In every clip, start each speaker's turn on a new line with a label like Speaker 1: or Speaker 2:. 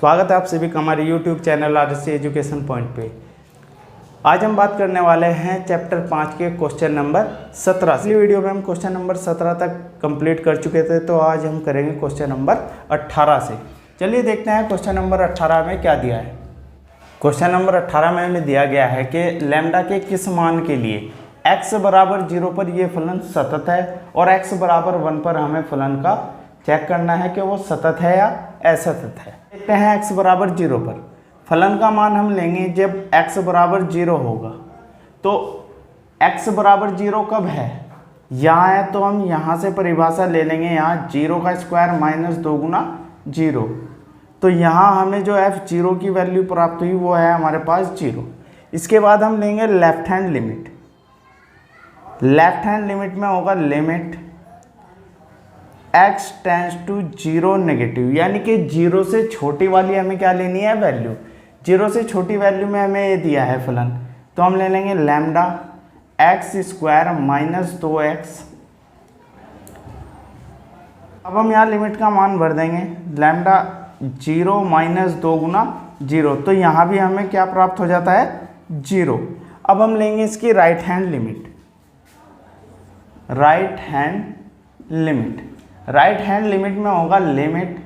Speaker 1: स्वागत है आप सभी का हमारे YouTube channel RSC education point पे। आज हम बात करने वाले हैं चैप्टर 5 के क्वेश्चन नंबर 17। पिछली वीडियो में हम क्वेश्चन नंबर 17 तक कंप्लीट कर चुके थे, तो आज हम करेंगे क्वेश्चन नंबर 18 से। चलिए देखते हैं क्वेश्चन नंबर 18 में क्या दिया है। क्वेश्चन नंबर 18 में हमें दिया गया है कि लैम्डा के किस मान के लिए x बराबर 0 पर ये फलन सतत है और x बराबर 1 पर हमें फलन का चेक करना है कि वो सतत है या असतत है। देखते हैं x बराबर 0 पर फलन का मान हम लेंगे जब x बराबर 0 होगा। तो x बराबर 0 कब है? यहाँ है, तो हम यहाँ से परिभाषा ले लेंगे। यहाँ 0 का स्क्वायर माइनस 2 गुना 0, तो यहाँ हमें जो f0 की वैल्यू प्राप्त हुई वो है हमारे पास 0। इसके बाद हम लेंगे left hand limit. Left hand limit में होगा limit x tends to 0 negative, यानी कि 0 से छोटी वाली हमें क्या लेनी है? वैल्यू। 0 से छोटी वैल्यू में हमें ये दिया है फलन, तो हम ले लेंगे lambda x square minus 2x। अब हम यहाँ लिमिट का मान भर देंगे, लैम्डा 0 माइनस 2 गुना 0, तो यहाँ भी हमें क्या प्राप्त हो जाता है? 0। अब हम लेंगे इसकी right hand limit. Right hand limit, right hand limit में होगा limit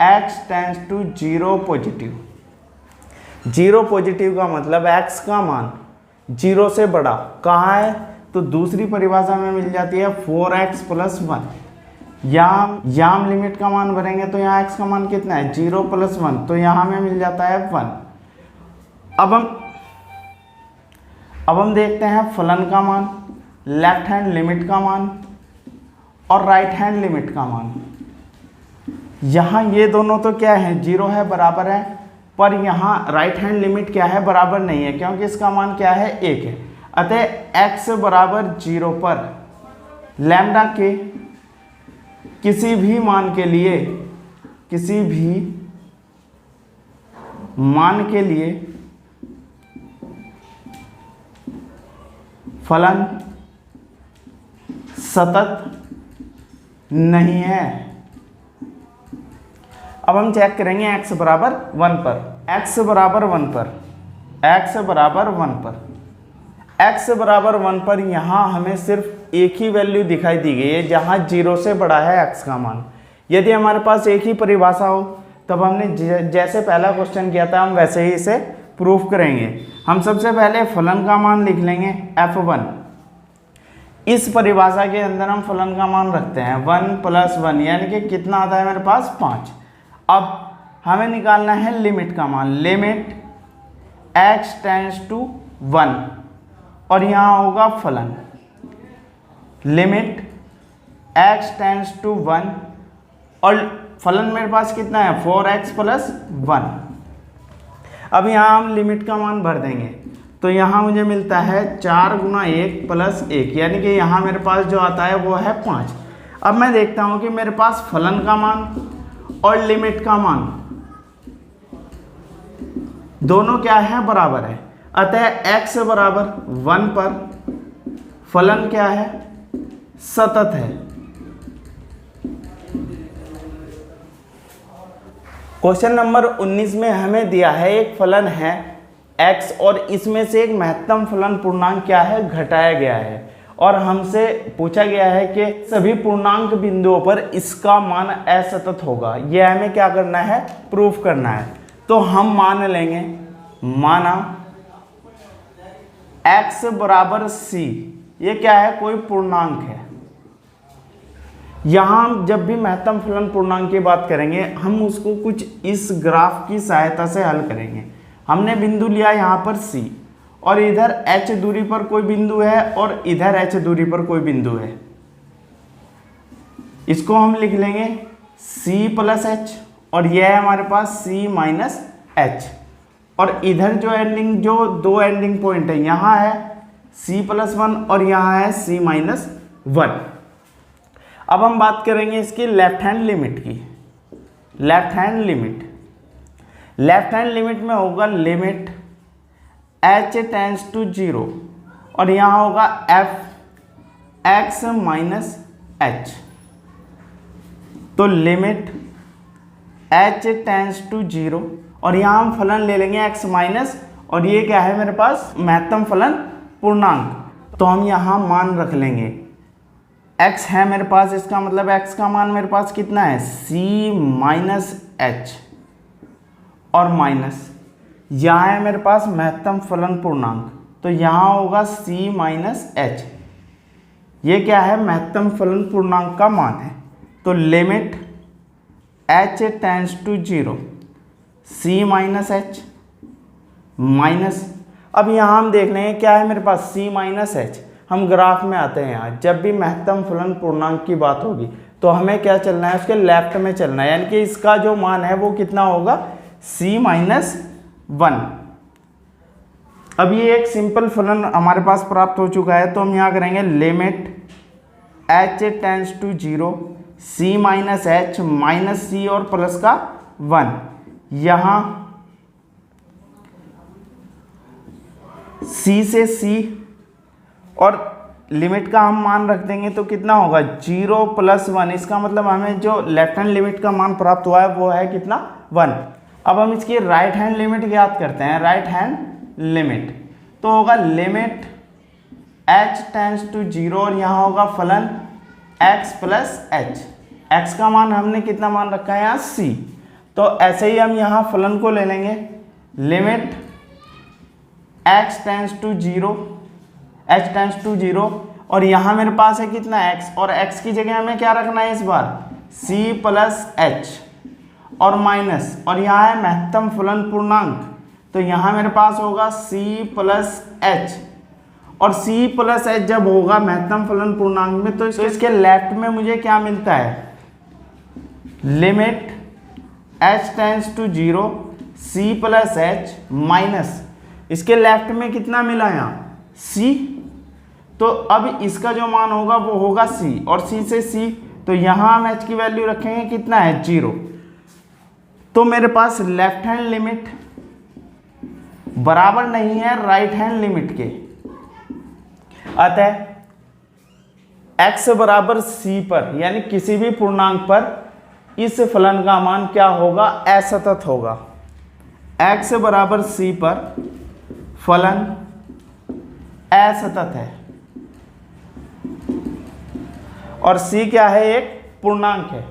Speaker 1: x tends to 0 positive. 0 positive का मतलब x का मान 0 से बड़ा कहाँ है? तो दूसरी परिभाषा में मिल जाती है 4x प्लस 1। यहाँ हम लिमिट का मान भरेंगे तो यहाँ x का मान कितना है? 0 प्लस 1, तो यहाँ हमें मिल जाता है 1। अब हम देखते हैं फलन का मान, लेफ्ट हैंड लिमिट का मान और राइट हैंड लिमिट का मान। यहाँ ये दोनों तो क्या है? 0 है, बराबर है, पर यहाँ राइट हैंड लिमिट क्या है? बराबर नहीं है, क्योंकि इसका मान क्या है? 1 है। अतः x बराबर 0 पर लैम्डा के किसी भी मान के लिए, किसी भी मान के लिए फलन सतत नहीं है। अब हम चेक करेंगे x बराबर 1 पर। x बराबर 1 पर, x बराबर 1 पर, x बराबर 1 पर यहाँ हमें सिर्फ एक ही वैल्यू दिखाई दी गई है जहाँ 0 से बड़ा है x का मान। यदि हमारे पास एक ही परिभाषा हो तब हमने जैसे पहला क्वेश्चन किया था हम वैसे ही इसे प्रूफ करेंगे। हम सबसे पहले फलन का मान लिख लेंगे f1। इस परिभाषा के अंदर हम फलन का मान रखते हैं 1 प्लस 1, यानी कि कितना आता है मेरे पास? 5। अब हमें निकालना है लिमिट का मान, लिमिट x टेंड्स टू 1 और यहाँ होगा फलन लिमिट x टेंड्स टू 1 और फलन मेरे पास कितना है? 4x plus 1। अब यहाँ हम लिमिट का मान भर देंगे, तो यहाँ मुझे मिलता है 4 गुना 1 प्लस 1, यानी कि यहाँ मेरे पास जो आता है वो है 5। अब मैं देखता हूँ कि मेरे पास फलन का मान और लिमिट का मान दोनों क्या है? बराबर है। अतः x बराबर 1 पर फलन क्या है? सतत है। क्वेश्चन नंबर 19 में हमें दिया है एक फलन है x और इसमें से एक महत्तम फलन पूर्णांक क्या है? घटाया गया है, और हमसे पूछा गया है कि सभी पूर्णांक बिंदुओं पर इसका मान असतत होगा। यह हमें क्या करना है? प्रूफ करना है। तो हम मान लेंगे, माना x बराबर c, ये क्या है? कोई पूर्णांक है। यहाँ हम जब भी महत्तम फलन पूर्णांक की बात करेंगे हम उसको कुछ इस ग्राफ की सहायता से हल करेंगे। हमने बिंदु लिया यहाँ पर c और इधर h दूरी पर कोई बिंदु है और इधर h दूरी पर कोई बिंदु है। इसको हम लिख लेंगे c प्लस h और यह है हमारे पास c माइनस h, और इधर जो दो एंडिंग पॉइंट है, यहाँ है c प्लस 1 और यहाँ है c माइनस 1। अब हम बात करेंगे इसकी लेफ्ट हैंड लिमिट की। Left hand limit, left hand limit में होगा लिमिट h टेंड्स टू 0 और यहाँ होगा f x माइनस h। तो लिमिट h टेंस टू 0 और यहाँ हम फलन ले लेंगे x माइनस, और ये क्या है मेरे पास महत्तम फलन पूर्णांक, तो हम यहाँ मान रख लेंगे x है मेरे पास, इसका मतलब x का मान मेरे पास कितना है c माइनस h, और माइनस यहाँ है मेरे पास महत्तम फलन पूर्णांक, तो यहाँ होगा c माइनस h, ये क्या है महत्तम फलन पूर्णांक का मान है। तो limit h tends to 0 c minus h minus, अब यहाँ हम देख लेंगे क्या है मेरे पास c माइनस h, हम ग्राफ में आते हैं यहाँ, जब भी महत्तम फलन पूर्णांक की बात होगी तो हमें क्या चलना है, उसके लेफ्ट में चलना है, यानी कि इसका जो मान है वो कितना होगा c माइनस 1। अब ये एक सिंपल फलन हमारे पास प्राप्त हो चुका है, तो हम यहाँ करेंगे limit h tends to 0 c minus h minus c और प्लस का 1, यहाँ c से c और लिमिट का हम मान रख देंगे तो कितना होगा 0 प्लस 1, इसका मतलब हमें जो लेफ्ट हैंड लिमिट का मान प्राप्त हुआ है वो है कितना 1। अब हम इसकी राइट हैंड लिमिट ज्ञात करते हैं, राइट हैंड लिमिट तो होगा लिमिट h टेंस टू 0 और यहाँ होगा फलन x प्लस h, x का मान हमने कितना मान रखा है यहाँ c, तो ऐसे ही हम यहाँ फलन को ले लेंगे limit x tends to 0 h tends to 0 और यहाँ मेरे पास है कितना x, और x की जगह हमें क्या रखना है इस बार c प्लस h और माइनस, और यहाँ है महत्तम फलन पूर्णांक, तो यहाँ मेरे पास होगा c प्लस h, और c प्लस h जब होगा महत्तम फलन पूर्णांक में तो इसके लेफ्ट में मुझे क्या मिलता है limit h tends to 0 c plus h minus, इसके लेफ्ट में कितना मिला यहाँ c, तो अब इसका जो मान होगा वो होगा c, और c से c तो यहाँ हम h की वैल्यू रखेंगे कितना है 0, तो मेरे पास लेफ्ट हैंड लिमिट बराबर नहीं है राइट हैंड लिमिट के, अतः x बराबर c पर यानी किसी भी पूर्णांक पर इस फलन का मान क्या होगा असतत होगा। x बराबर c पर फलन असतत है और c क्या है एक पूर्णांक है।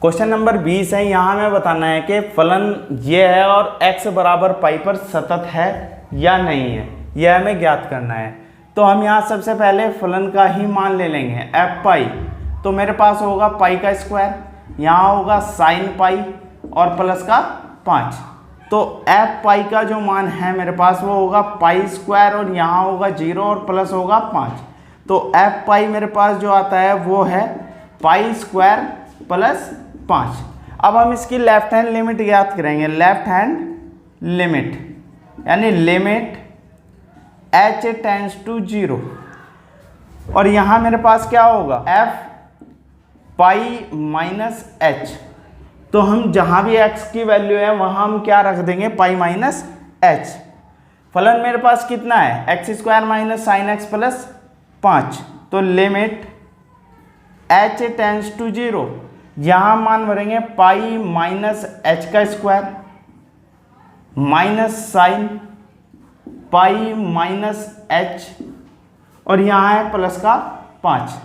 Speaker 1: क्वेश्चन नंबर 20 है, यहाँ हमें बताना है कि फलन ये है और x बराबर पाई पर सतत है या नहीं है, यह हमें ज्ञात करना है। तो हम यहाँ सबसे पहले फलन का ही मान ले लेंगे f पाई, तो मेरे पास होगा पाई का स्क्वायर, यहाँ होगा साइन पाई और प्लस का 5, तो f पाई का जो मान है मेरे पास वो होगा पाई स्क्वायर और यहाँ होगा 0 और प्लस होगा 5, तो f पाई मेरे पास जो आता है वो है पाई स्क्वायर प्लस 5। अब हम इसकी लेफ्ट हैंड लिमिट ज्ञात करेंगे, लेफ्ट हैंड लिमिट यानी लिमिट h टेंस टू 0 और यहाँ मेरे पास क्या होगा f पाई माइनस h, तो हम जहाँ भी x की वैल्यू है वहाँ हम क्या रख देंगे पाई माइनस h। फलन मेरे पास कितना है x square minus sine x plus 5, तो लिमिट h टेंस टू 0, यहाँ मान भरेंगे पाई माइनस h का square minus sine pi minus h और यहाँ है प्लस का 5।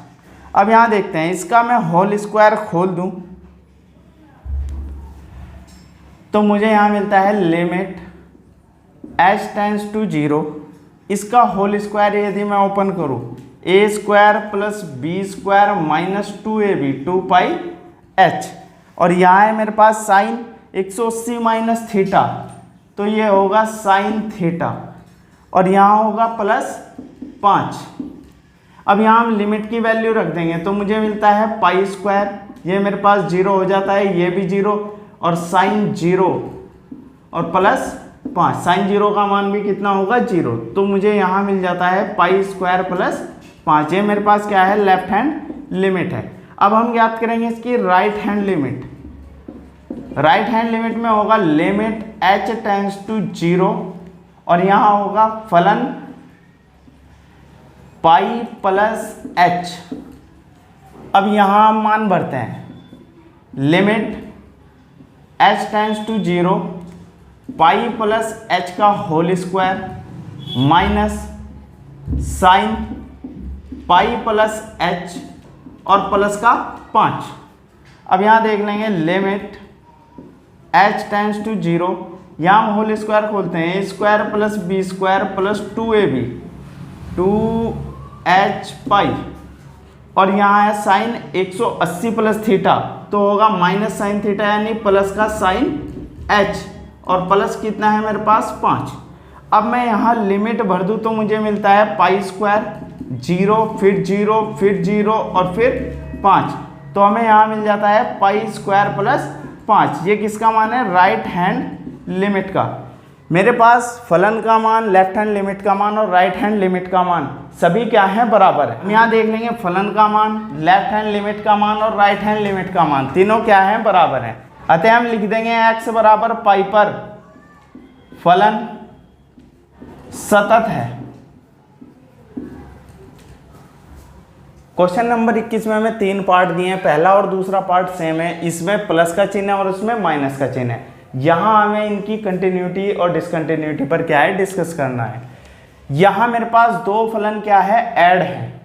Speaker 1: अब यहाँ देखते हैं, इसका मैं होल स्क्वायर खोल दूँ तो मुझे यहाँ मिलता है लिमिट h टेंस टू 0, इसका होल स्क्वायर यदि मैं ओपन करूँ a square plus B square minus 2ab 2 pi h, और यहाँ है मेरे पास साइन 180 माइनस थीटा, तो ये होगा साइन थीटा और यहाँ होगा प्लस 5। अब यहाँ हम लिमिट की वैल्यू रख देंगे तो मुझे मिलता है पाई स्क्वायर, ये मेरे पास 0 हो जाता है, ये भी 0 और साइन 0 और प्लस 5, साइन 0 का मान भी कितना होगा 0, तो मुझे यहाँ मिल जाता है पाई स्क्वायर प्लस 5। ये मेरे पास क्या है लेफ्ट हैंड लिमिट है। अब हम ज्ञात करेंगे इसकी right hand limit, right hand limit में होगा लिमिट h टेंस टू 0 और यहाँ होगा फलन पाई प्लस h। अब यहाँ हम मान भरते हैं limit h tends to 0 pi plus h का whole square minus sine pi plus h और प्लस का 5। अब यहाँ देख लेंगे लिमिट h टेंड्स टू 0, यहाँ हम होल स्क्वायर खोलते हैं, A square plus B square plus 2ab 2h pi, और यहाँ है साइन 180 प्लस थीटा, तो होगा माइनस साइन थीटा यानी प्लस का साइन h, और प्लस कितना है मेरे पास 5। अब मैं यहाँ लिमिट भर दूँ तो मुझे मिलता है पाई स्क्वायर 0 फिर 0 फिर 0 और फिर 5, तो हमें यहाँ मिल जाता है पाई स्क्वायर प्लस 5। ये किसका मान है? राइट हैंड लिमिट का। मेरे पास फलन का मान, लेफ्ट हैंड लिमिट का मान और राइट हैंड लिमिट का मान सभी क्या है? बराबर है। हम यहाँ देख लेंगे फलन का मान, लेफ्ट हैंड लिमिट का मान और राइट हैंड लिमिट का मान तीनों क्या है? बराबर है। अतः हम लिख देंगे x बराबर पाई पर फलन सतत है। क्वेश्चन नंबर 21 में हमें 3 पार्ट दिए हैं, पहला और दूसरा पार्ट सेम है, इसमें प्लस का चिन्ह है और उसमें माइनस का चिन्ह है। यहाँ हमें इनकी कंटिन्यूटी और डिसकंटिन्यूटी पर क्या है? डिस्कस करना है। यहाँ मेरे पास दो फलन क्या है? ऐड है,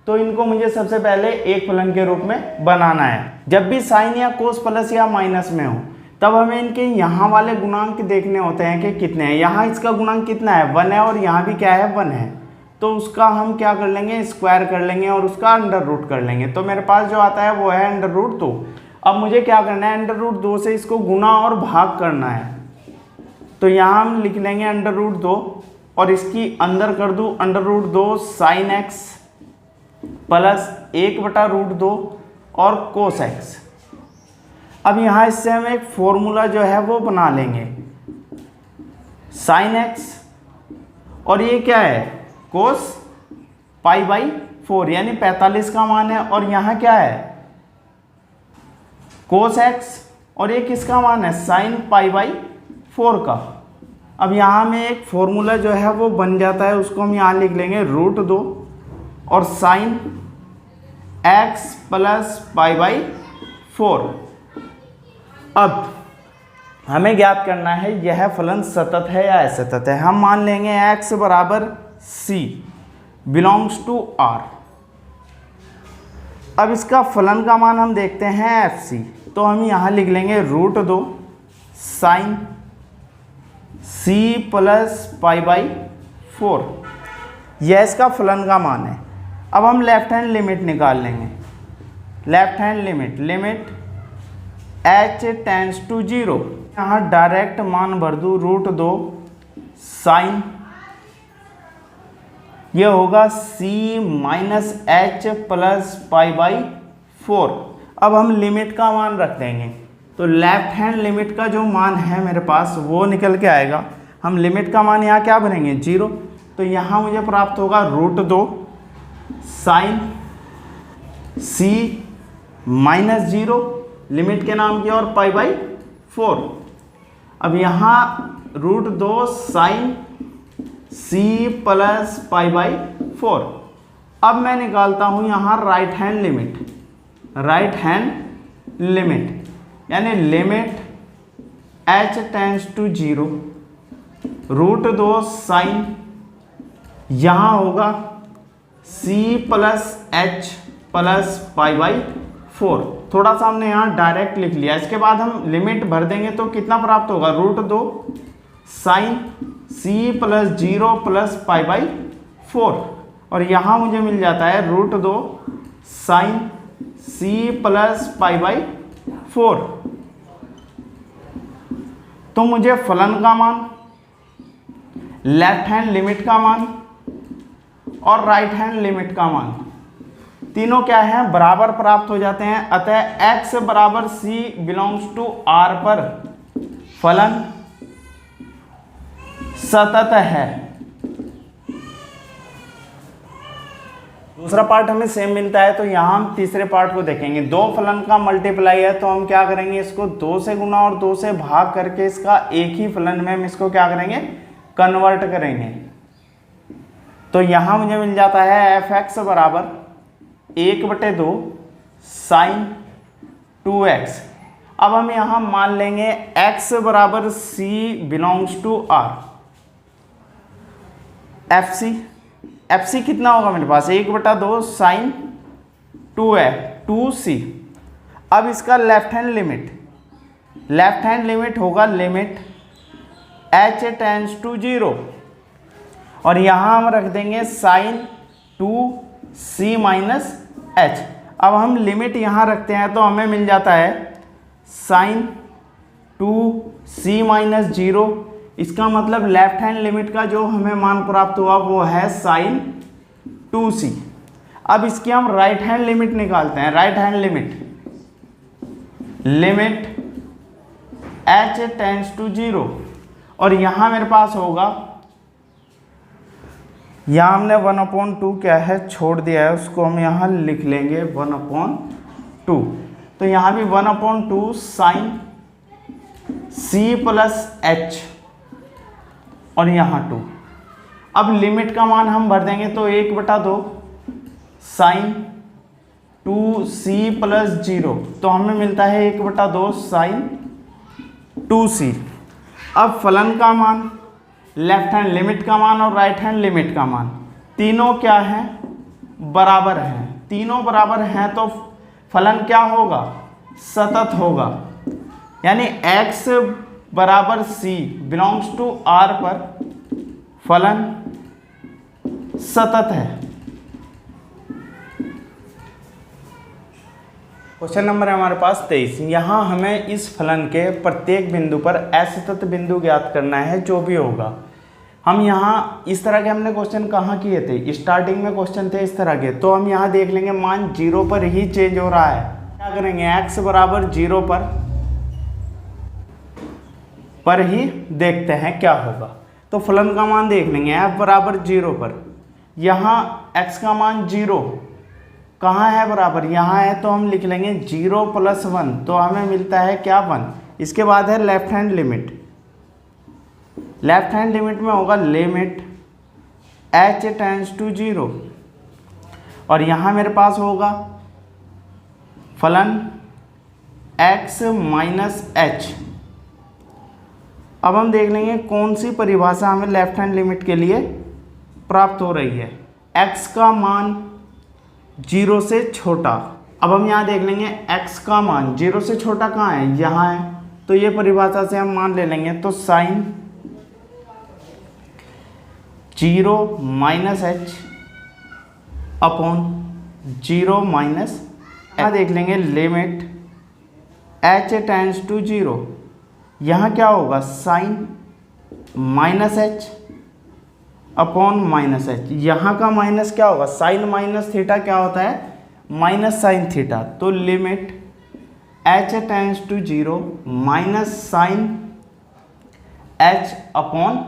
Speaker 1: तो इनको मुझे सबसे पहले एक फलन के रूप में बनाना है। जब भी साइन या कोस प्लस या माइनस में हो तब हमें इनके यहाँ वाले गुणांक देखने होते हैं कि कितने हैं। यहाँ इसका गुणांक कितना है? 1 है, और यहाँ भी क्या है? 1 है, तो उसका हम क्या कर लेंगे? स्क्वायर कर लेंगे और उसका अंडर रूट कर लेंगे। तो मेरे पास जो आता है वो है अंडर रूट 2। अब मुझे क्या करना है? अंडर रूट 2 से इसको गुना और भाग करना है, तो यहाँ हम लिख लेंगे अंडर रूट 2 और इसकी अंदर कर दूँ under root 2 sine x plus 1/√2 और कोस एक्स। अब यहाँ इससे हम एक फॉर्मूला जो है वो बना लेंगे, साइन एक्स और ये क्या है? कोस पाई/4 यानी 45 का मान है, और यहाँ क्या है? कोस एक्स, और ये किसका मान है? साइन पाई/4 का। अब यहाँ में एक फॉर्मूला जो है वो बन जाता है, उसको हम यहाँ लिख लेंगे √2 और साइन x प्लस पाई/4। अब हमें ज्ञात करना है यह फलन सतत है या असतत है। हम मान लेंगे x बराबर c बिलोंग्स टू r। अब इसका फलन का मान हम देखते हैं fc, तो हम यहाँ लिख लेंगे √2 साइन c प्लस पाई/4, यह इसका फलन का मान है। अब हम लेफ्ट हैंड लिमिट निकाल लेंगे। Left hand limit h tends to 0, यहाँ डायरेक्ट मान भर दूँ √2 साइन, यह होगा c माइनस h प्लस पाई/4। अब हम लिमिट का मान रख देंगे, तो लेफ्ट हैंड लिमिट का जो मान है मेरे पास वो निकल के आएगा। हम लिमिट का मान यहाँ क्या भरेंगे? 0, तो यहाँ मुझे प्राप्त होगा √2 साइन c माइनस 0 लिमिट के नाम की और पाई/4। अब यहाँ √2 साइन c प्लस पाई/4। अब मैं निकालता हूँ यहाँ राइट हैंड लिमिट यानी limit h tends to 0 √2 sine, यहाँ होगा c प्लस h प्लस पाई/4। थोड़ा सा हमने यहाँ डायरेक्ट लिख लिया, इसके बाद हम लिमिट भर देंगे तो कितना प्राप्त होगा? √2 साइन c प्लस 0 प्लस पाई/4, और यहाँ मुझे मिल जाता है √2 साइन c प्लस पाई/4। तो मुझे फलन का मान, लेफ्ट हैंड लिमिट का मान और राइट हैंड लिमिट का मान तीनों क्या है? बराबर प्राप्त हो जाते हैं। अतः x बराबर c बिलोंग्स टू r पर फलन सतत है। दूसरा पार्ट हमें सेम मिलता है, तो यहाँ हम तीसरे पार्ट को देखेंगे। दो फलन का मल्टीप्लाई है, तो हम क्या करेंगे? इसको 2 से गुना और 2 से भाग करके इसका एक ही फलन में हम इसको क्या करेंगे? कन्वर्ट करेंगे। तो यहाँ मुझे मिल जाता है fx बराबर 1/2 साइन 2x, अब हम यहाँ मान लेंगे x बराबर c belongs to r। F C कितना होगा मेरे पास 1/2 साइन 2c। अब इसका लेफ्ट हैंड लिमिट होगा लिमिट h टेंड्स टू 0 और यहाँ हम रख देंगे साइन 2c माइनस h। अब हम लिमिट यहाँ रखते हैं तो हमें मिल जाता है साइन 2c माइनस 0। इसका मतलब लेफ्ट हैंड लिमिट का जो हमें मान प्राप्त हुआ वो है साइन 2c। अब इसकी हम राइट हैंड लिमिट निकालते हैं। Right hand limit h tends to 0 और यहाँ मेरे पास होगा, यहाँ हमने 1/2 क्या है छोड़ दिया है, उसको हम यहाँ लिख लेंगे 1/2। तो यहाँ भी 1/2 साइन c प्लस h और यहाँ 2। अब लिमिट का मान हम भर देंगे तो 1/2 साइन 2c प्लस 0, तो हमें मिलता है 1/2 साइन 2c। अब फलन का मान, लेफ्ट हैंड लिमिट का मान और राइट हैंड लिमिट का मान तीनों क्या है बराबर हैं। तीनों बराबर हैं तो फलन क्या होगा सतत होगा, यानी x बराबर c बिलोंग्स टू r पर फलन सतत है। क्वेश्चन नंबर है हमारे पास 23। यहाँ हमें इस फलन के प्रत्येक बिंदु पर असतत बिंदु ज्ञात करना है जो भी होगा। हम यहाँ इस तरह के हमने क्वेश्चन कहाँ किए थे, स्टार्टिंग में क्वेश्चन थे इस तरह के। तो हम यहाँ देख लेंगे मान 0 पर ही चेंज हो रहा है, क्या करेंगे x बराबर 0 पर ही देखते हैं क्या होगा। तो फलन का मान देख लेंगे f बराबर 0 पर, यहाँ x का मान 0 कहाँ है बराबर यहाँ है, तो हम लिख लेंगे 0 + 1, तो हमें मिलता है क्या 1। इसके बाद है left hand limit. Left hand limit में होगा लिमिट h टेंड्स टू 0 और यहाँ मेरे पास होगा फलन x माइनस h। अब हम देख लेंगे कौन सी परिभाषा हमें लेफ्ट हैंड लिमिट के लिए प्राप्त हो रही है। x का मान 0 से छोटा। अब हम यहाँ देख लेंगे x का मान 0 से छोटा कहाँ है, यहाँ है, तो ये परिभाषा से हम मान ले लेंगे। तो sine 0 minus h upon 0 minus, यहाँ देख लेंगे लिमिट h टेंड्स टू 0, यहाँ क्या होगा sine minus h upon minus h। यहाँ का माइनस क्या होगा, साइन माइनस थीटा क्या होता है माइनस साइन थीटा। तो limit h tends to 0 minus sine h upon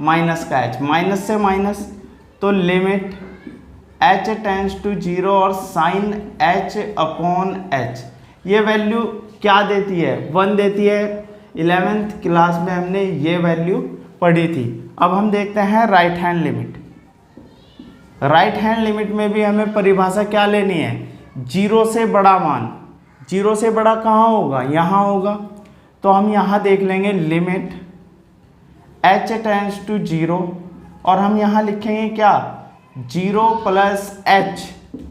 Speaker 1: minus का h, माइनस से माइनस, तो लिमिट h टेंड्स टू 0 और साइन h अपॉन h। ये वैल्यू क्या देती है 1 देती है। 11th क्लास में हमने ये वैल्यू पढ़ी थी। अब हम देखते हैं right hand limit. Right hand limit में भी हमें परिभाषा क्या लेनी है, 0 से बड़ा मान। 0 से बड़ा कहाँ होगा, यहाँ होगा, तो हम यहाँ देख लेंगे लिमिट h टेंड्स टू 0 और हम यहाँ लिखेंगे क्या 0 + h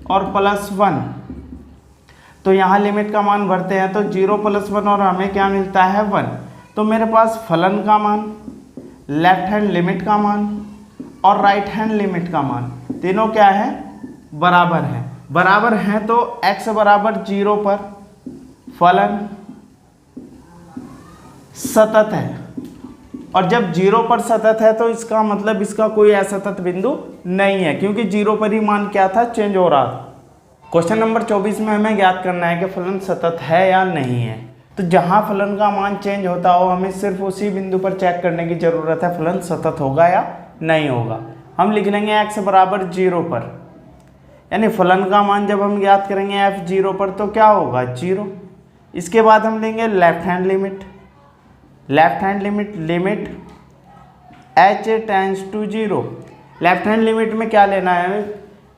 Speaker 1: और +1। तो यहाँ लिमिट का मान भरते हैं तो 0 + 1 और हमें क्या मिलता है 1। तो मेरे पास फलन का मान, लेफ्ट हैंड लिमिट का मान और राइट हैंड लिमिट का मान तीनों क्या है बराबर हैं। बराबर हैं तो x बराबर 0 पर फलन सतत है, और जब 0 पर सतत है तो इसका मतलब इसका कोई असतत बिंदु नहीं है, क्योंकि 0 पर ही मान क्या था चेंज हो रहा था। क्वेश्चन नंबर 24 में हमें ज्ञात करना है कि फलन सतत है या नहीं है। तो जहाँ फलन का मान चेंज होता हो हमें सिर्फ उसी बिंदु पर चेक करने की ज़रूरत है फलन सतत होगा या नहीं होगा। हम लिख लेंगे x बराबर 0 पर, यानी फलन का मान जब हम ज्ञात करेंगे f 0 पर तो क्या होगा 0। इसके बाद हम लेंगे left hand limit. Left hand limit h tends to 0। Left hand limit में क्या लेना है,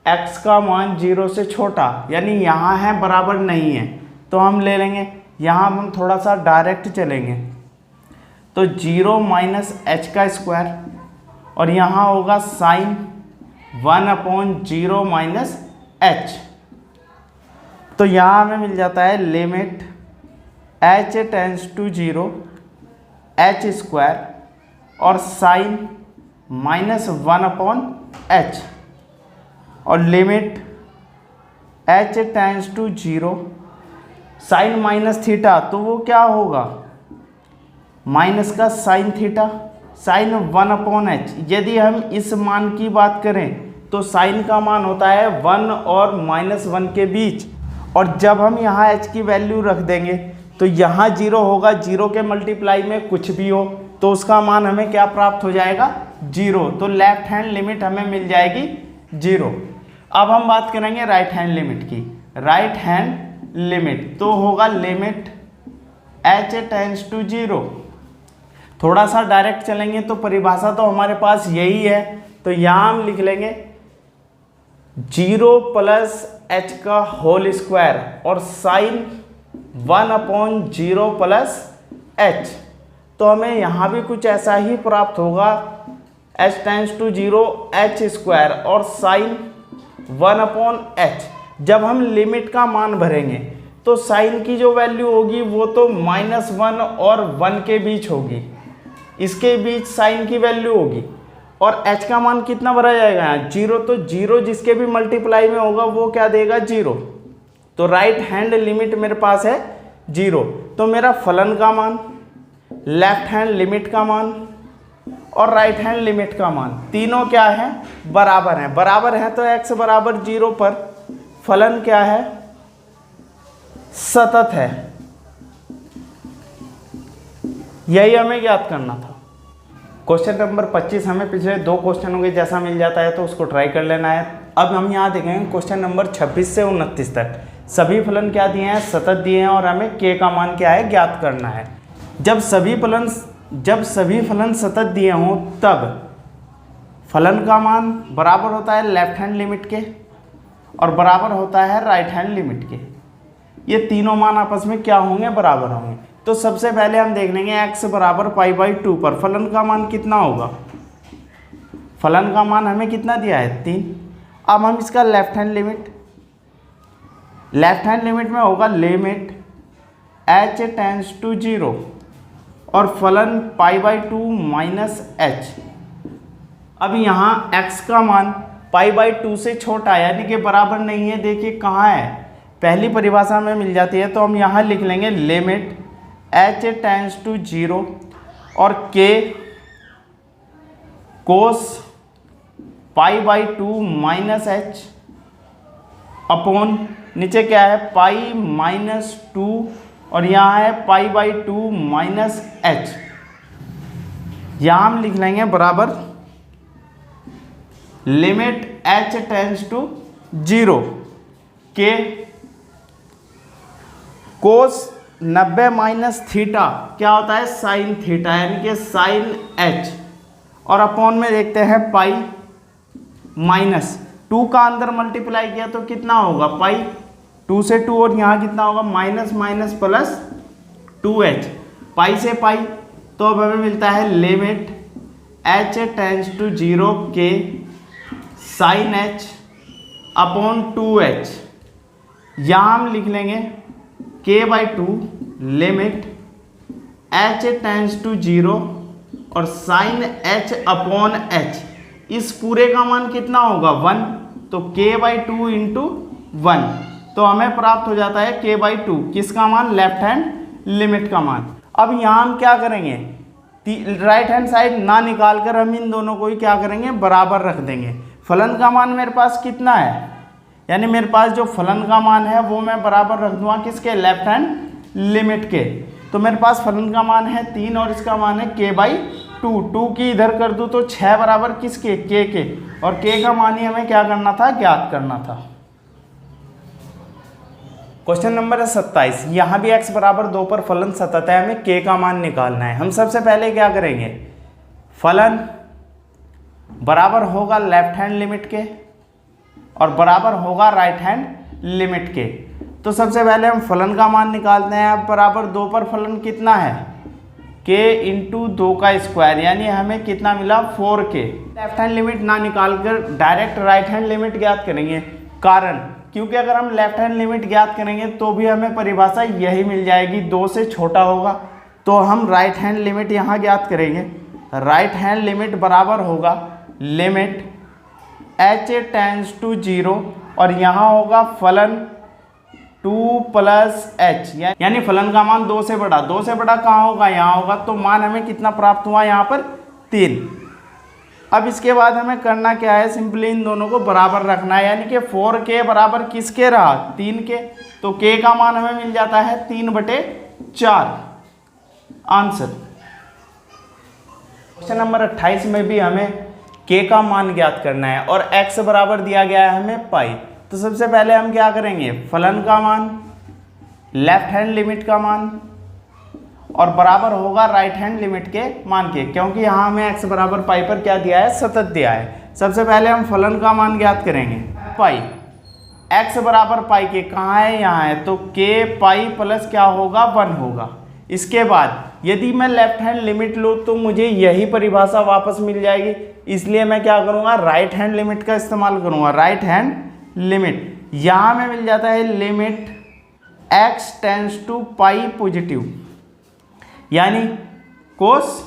Speaker 1: x का मान 0 से छोटा, यानी यहाँ है बराबर नहीं है, तो हम ले लेंगे यहाँ हम थोड़ा सा डायरेक्ट चलेंगे, तो 0 माइनस एच का स्क्वायर, और यहाँ होगा साइन 1/0 माइनस एच। तो यहाँ हमें मिल जाता है limit h tends to 0 h square और साइन -1/h, और limit h tends to 0 sine minus theta, तो वो क्या होगा, माइनस का साइन थीटा, साइन 1/h। यदि हम इस मान की बात करें तो साइन का मान होता है 1 और -1 के बीच, और जब हम यहाँ h की वैल्यू रख देंगे तो यहाँ 0 होगा, 0 के मल्टीप्लाई में कुछ भी हो तो उसका मान हमें क्या प्राप्त हो जाएगा, 0। तो लेफ्ट हैंड लिमिट हमें मिल जाएगी 0। अब हम बात करेंगे राइट हैंड लिमिट की। राइट हैंड लिमिट तो होगा लिमिट h टेंस टू 0। थोड़ा सा डायरेक्ट चलेंगे तो परिभाषा तो हमारे पास यही है, तो यहाँ हम लिख लेंगे 0 प्लस h का होल स्क्वायर और साइन 1/0 प्लस h। तो हमें यहाँ भी कुछ ऐसा ही प्राप्त होगा, h tends to 0 h square और साइन 1/h। जब हम लिमिट का मान भरेंगे तो साइन की जो वैल्यू होगी वो तो -1 और 1 के बीच होगी, इसके बीच साइन की वैल्यू होगी, और h का मान कितना भरा जाएगा यहाँ 0, तो 0 जिसके भी मल्टीप्लाई में होगा वो क्या देगा 0। तो राइट हैंड लिमिट मेरे पास है 0। तो मेरा फलन का मान, लेफ्ट हैंड लिमिट का मान और राइट हैंड लिमिट का मान तीनों क्या है, बराबर हैं। बराबर है तो x बराबर 0 पर फलन क्या है, सतत है। यही हमें ज्ञात करना था। क्वेश्चन नंबर 25 हमें पिछले 2 क्वेश्चनों के जैसा मिल जाता है तो उसको ट्राई कर लेना है। अब हम यहाँ देखेंगे क्वेश्चन नंबर 26 से 29 तक सभी फलन क्या दिए हैं, सतत दिए हैं, और हमें k का मान क्या है ज्ञात करना है। जब सभी फलन सतत दिए हों तब फलन का मान बराबर होता है लेफ्ट हैंड लिमिट के और बराबर होता है राइट हैंड लिमिट के। ये तीनों मान आपस में क्या होंगे, बराबर होंगे। तो सबसे पहले हम देख लेंगे x बराबर π/2 पर फलन का मान कितना होगा। फलन का मान हमें कितना दिया है 3। अब हम इसका लेफ्ट हैंड लिमिट में होगा लिमिट h टेंस टू 0 और फलन π/2 माइनस h। अब यहाँ x का मान π/2 से छोटा यानी कि बराबर नहीं है, देखिए कहाँ है, पहली परिभाषा में मिल जाती है। तो हम यहाँ लिख लेंगे लिमिट h टेंस टू 0 और k कोस π/2 माइनस h अपॉन नीचे क्या है π-2 और यहाँ है π/2 माइनस h। यहाँ हम लिख लेंगे बराबर लिमिट h टेंस टू 0 के कोस 90 माइनस थीटा क्या होता है साइन थीटा यानी कि साइन h, और अपॉन में देखते हैं पाई माइनस 2 का अंदर मल्टीप्लाई किया तो कितना होगा पाई 2 से 2 और यहाँ कितना होगा माइनस माइनस प्लस 2h पाई से पाई। तो अब हमें मिलता है लिमिट h टेंस टू 0 के साइन h अपॉन 2h। यहाँ हम लिख लेंगे k/2 limit h tends to 0 और साइन h अपॉन h। इस पूरे का मान कितना होगा 1, तो k/2 इंटू 1, तो हमें प्राप्त हो जाता है k/2 किसका मान, लेफ्ट हैंड लिमिट का मान। अब यहाँ हम क्या करेंगे, राइट हैंड साइड ना निकाल कर हम इन दोनों को ही क्या करेंगे, बराबर रख देंगे। फलन का मान मेरे पास कितना है, यानी मेरे पास जो फलन का मान है वो मैं बराबर रख दूंगा किसके, लेफ्ट हैंड लिमिट के। तो मेरे पास फलन का मान है 3 और इसका मान है k/2। 2 की इधर कर दूँ तो 6 बराबर किसके, k के, और k का मान ही हमें क्या करना था, ज्ञात करना था। क्वेश्चन नंबर 27, यहाँ भी x बराबर 2 पर फलन सतत है, हमें k का मान निकालना है। हम सबसे पहले क्या करेंगे, फलन बराबर होगा लेफ्ट हैंड लिमिट के और बराबर होगा राइट हैंड लिमिट के। तो सबसे पहले हम फलन का मान निकालते हैं। अब बराबर 2 पर फलन कितना है, k इंटू 2 का स्क्वायर, यानी हमें कितना मिला 4k। लेफ्ट हैंड लिमिट ना निकाल कर डायरेक्ट राइट हैंड लिमिट ज्ञात करेंगे, कारण क्योंकि अगर हम लेफ्ट हैंड लिमिट ज्ञात करेंगे तो भी हमें परिभाषा यही मिल जाएगी, 2 से छोटा होगा। तो हम राइट हैंड लिमिट यहाँ ज्ञात करेंगे। राइट हैंड लिमिट बराबर होगा लिमिट h टेंड्स टू 0 और यहाँ होगा फलन 2 प्लस h, यानी फलन का मान 2 से बड़ा। 2 से बड़ा कहाँ होगा, यहाँ होगा। तो मान हमें कितना प्राप्त हुआ यहाँ पर 3। अब इसके बाद हमें करना क्या है, सिंपली इन दोनों को बराबर रखना है, यानी कि 4k बराबर किसके रहा, 3 के। तो k का मान हमें मिल जाता है 3/4 आंसर। क्वेश्चन नंबर 28 में भी हमें k का मान ज्ञात करना है और x बराबर दिया गया है हमें पाई। तो सबसे पहले हम क्या करेंगे, फलन का मान, लेफ्ट हैंड लिमिट का मान और बराबर होगा राइट हैंड लिमिट के मान के, क्योंकि यहाँ हमें x बराबर पाई पर क्या दिया है, सतत दिया है। सबसे पहले हम फलन का मान ज्ञात करेंगे। पाई, x बराबर पाई के कहाँ है, यहाँ है। तो k पाई प्लस क्या होगा 1 होगा। इसके बाद यदि मैं लेफ्ट हैंड लिमिट लूँ तो मुझे यही परिभाषा वापस मिल जाएगी, इसलिए मैं क्या करूँगा, राइट हैंड लिमिट का इस्तेमाल करूँगा। राइट हैंड लिमिट यहाँ में मिल जाता है limit x tends to pi positive, यानी कोस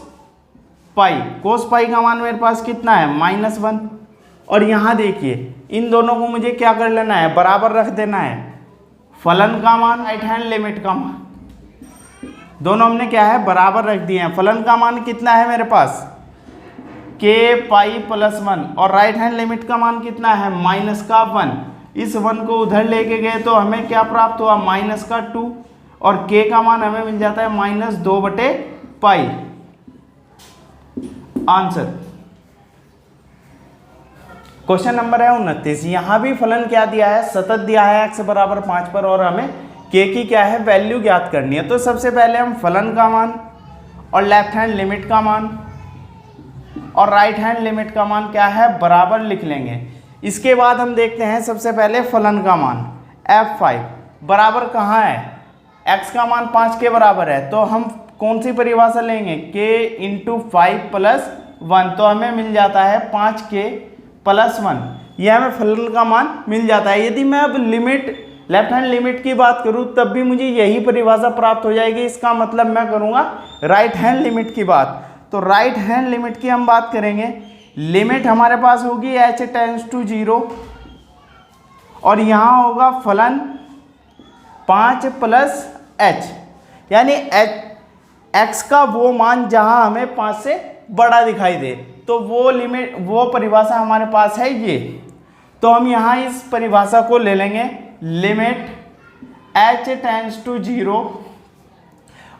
Speaker 1: पाई का मान मेरे पास कितना है -1। और यहाँ देखिए इन दोनों को मुझे क्या कर लेना है, बराबर रख देना है। फलन का मान, राइट हैंड लिमिट का मान, दोनों हमने क्या है बराबर रख दिए हैं। फलन का मान कितना है मेरे पास, k पाई प्लस 1 और राइट हैंड लिमिट का मान कितना है -1। इस 1 को उधर लेके गए तो हमें क्या प्राप्त हुआ, -2 और k का मान हमें मिल जाता है -2/पाई आंसर। क्वेश्चन नंबर है 29। यहाँ भी फलन क्या दिया है, सतत दिया है x बराबर 5 पर और हमें k की क्या है वैल्यू ज्ञात करनी है। तो सबसे पहले हम फलन का मान और लेफ्ट हैंड लिमिट का मान और राइट हैंड लिमिट का मान क्या है बराबर लिख लेंगे। इसके बाद हम देखते हैं सबसे पहले फलन का मान f5 बराबर कहाँ है, x का मान 5 के बराबर है। तो हम कौन सी परिभाषा लेंगे, k इंटू 5 प्लस 1, तो हमें मिल जाता है 5k प्लस 1, यह हमें फलन का मान मिल जाता है। यदि मैं अब लिमिट, लेफ्ट हैंड लिमिट की बात करूं तब भी मुझे यही परिभाषा प्राप्त हो जाएगी। इसका मतलब मैं करूंगा राइट हैंड लिमिट की बात। तो राइट हैंड लिमिट की हम बात करेंगे, लिमिट हमारे पास होगी h टेंड्स टू 0 और यहाँ होगा फलन 5 प्लस h, यानी x का वो मान जहाँ हमें 5 से बड़ा दिखाई दे, तो वो लिमिट, वो परिभाषा हमारे पास है ये। तो हम यहाँ इस परिभाषा को ले लेंगे, लिमिट h टेंड्स टू 0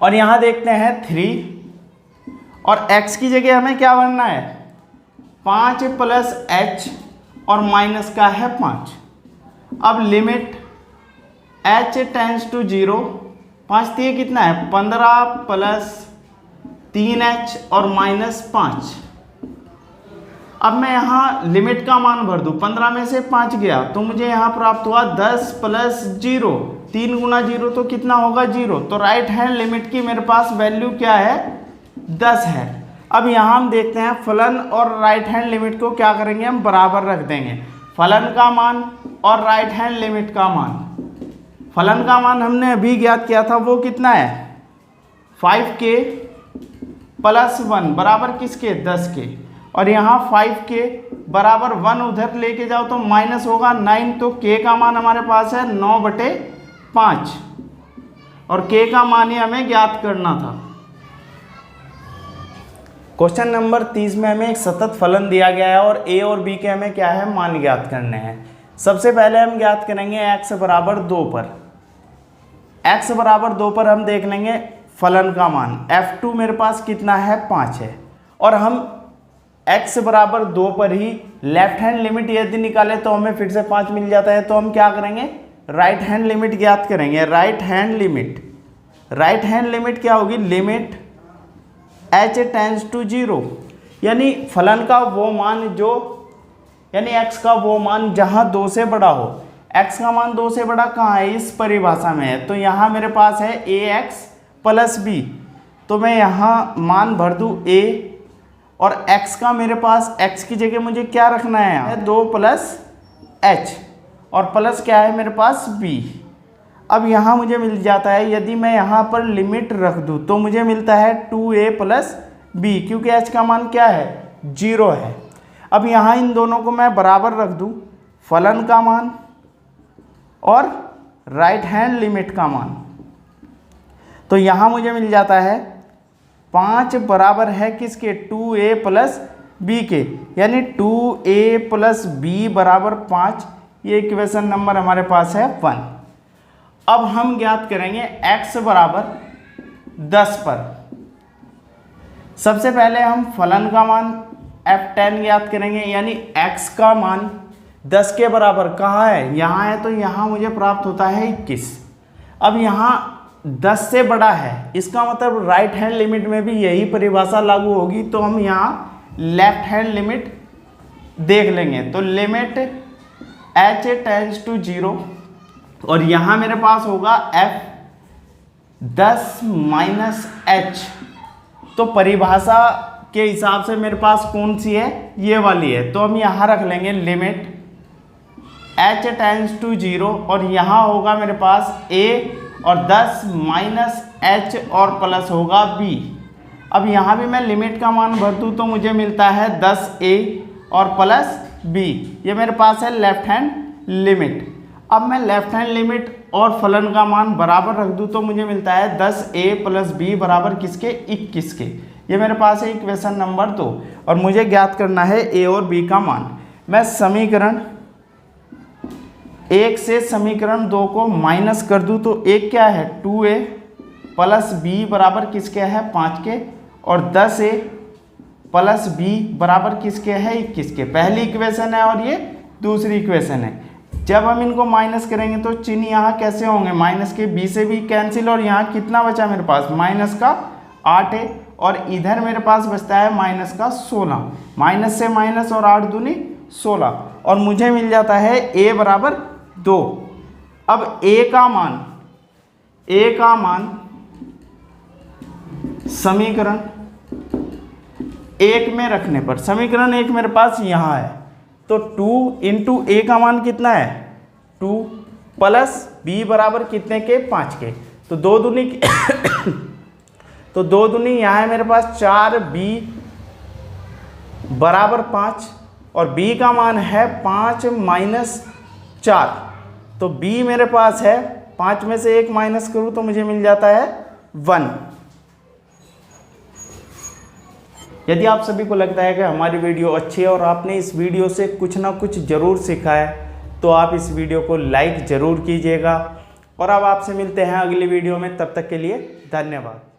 Speaker 1: और यहाँ देखते हैं 3 और x की जगह हमें क्या बनना है 5 प्लस h और माइनस का है 5। अब लिमिट h टेंड्स टू 0, 5 दिए कितना है 15 प्लस 3h और -5। अब मैं यहाँ लिमिट का मान भर दूँ, 15 में से 5 गया तो मुझे यहाँ प्राप्त हुआ 10 प्लस 0, 3 गुना 0 तो कितना होगा 0। तो राइट हैंड लिमिट की मेरे पास वैल्यू क्या है 10 है। अब यहाँ हम देखते हैं फलन और राइट हैंड लिमिट को क्या करेंगे, हम बराबर रख देंगे। फलन का मान और राइट हैंड लिमिट का मान, फलन का मान हमने अभी ज्ञात किया था वो कितना है 5k प्लस 1 बराबर किसके 10 के, और यहाँ 5k बराबर 1 उधर लेके जाओ तो माइनस होगा 9, तो k का मान हमारे पास है 9/5 और k का मान ही हमें ज्ञात करना था। क्वेश्चन नंबर 30 में हमें एक सतत फलन दिया गया है और a और b के हमें क्या है मान ज्ञात करने हैं। सबसे पहले हम ज्ञात करेंगे x बराबर 2 पर। x बराबर 2 पर हम देख लेंगे फलन का मान, f2 मेरे पास कितना है 5 है और हम x बराबर 2 पर ही लेफ्ट हैंड लिमिट यदि निकाले तो हमें फिर से 5 मिल जाता है। तो हम क्या करेंगे राइट हैंड लिमिट ज्ञात करेंगे। राइट हैंड लिमिट क्या होगी, लिमिट h टेंड्स टू 0, यानी फलन का वो मान जो, यानी x का वो मान जहाँ 2 से बड़ा हो। x का मान 2 से बड़ा कहाँ है, इस परिभाषा में है। तो यहाँ मेरे पास है ax प्लस बी, तो मैं यहाँ मान भर दूँ a और x का मेरे पास x की जगह मुझे क्या रखना है, यहाँ 2 प्लस h और प्लस क्या है मेरे पास b। अब यहाँ मुझे मिल जाता है, यदि मैं यहाँ पर लिमिट रख दूँ तो मुझे मिलता है 2a प्लस बी, क्योंकि h का मान क्या है, 0 है। अब यहाँ इन दोनों को मैं बराबर रख दूँ, फलन का मान और राइट हैंड लिमिट का मान, तो यहाँ मुझे मिल जाता है 5 बराबर है किसके, 2a प्लस बी के, यानी 2a प्लस बी बराबर 5। ये इक्वेशन नंबर हमारे पास है 1। अब हम ज्ञात करेंगे x बराबर 10 पर। सबसे पहले हम फलन का मान f10 ज्ञात करेंगे, यानी x का मान 10 के बराबर कहाँ है, यहाँ है, तो यहाँ मुझे प्राप्त होता है 21। अब यहाँ 10 से बड़ा है, इसका मतलब राइट हैंड लिमिट में भी यही परिभाषा लागू होगी, तो हम यहाँ लेफ्ट हैंड लिमिट देख लेंगे। तो लिमिट h टेंड्स टू 0 और यहाँ मेरे पास होगा f 10 माइनस h, तो परिभाषा के हिसाब से मेरे पास कौन सी है, ये वाली है। तो हम यहाँ रख लेंगे लिमिट h टेंड्स टू 0 और यहाँ होगा मेरे पास a और 10 माइनस h और प्लस होगा b। अब यहाँ भी मैं लिमिट का मान भर दूँ तो मुझे मिलता है 10a और प्लस b, ये मेरे पास है लेफ्ट हैंड लिमिट। अब मैं लेफ्ट हैंड लिमिट और फलन का मान बराबर रख दूँ तो मुझे मिलता है 10a प्लस बी बराबर किसके, 21 के। ये मेरे पास है इक्वेशन नंबर 2 और मुझे ज्ञात करना है a और b का मान। मैं समीकरण 1 से समीकरण 2 को माइनस कर दूँ तो एक क्या है, 2a प्लस बी बराबर किसके है, 5 के, और 10a प्लस बी बराबर किसके है, 21 के। पहली इक्वेशन है और ये दूसरी इक्वेशन है। जब हम इनको माइनस करेंगे तो चिन्ह यहाँ कैसे होंगे, माइनस के, बी से भी कैंसिल, और यहाँ कितना बचा मेरे पास, माइनस का 8 है, और इधर मेरे पास बचता है माइनस का 16। माइनस से माइनस और 8 दूनी 16, और मुझे मिल जाता है a बराबर 2। अब a का मान समीकरण 1 में रखने पर, समीकरण 1 मेरे पास यहाँ है, तो 2 इंटू a का मान कितना है, 2 प्लस b बराबर कितने के, 5 के, तो 2 दूनी तो 2 दूनी यहाँ है मेरे पास 4b बराबर 5, और b का मान है 5 माइनस 4, तो b मेरे पास है 5 में से 1 माइनस करूँ तो मुझे मिल जाता है 1। यदि आप सभी को लगता है कि हमारी वीडियो अच्छी है और आपने इस वीडियो से कुछ ना कुछ ज़रूर सीखा है, तो आप इस वीडियो को लाइक ज़रूर कीजिएगा। और अब आपसे मिलते हैं अगली वीडियो में, तब तक के लिए धन्यवाद।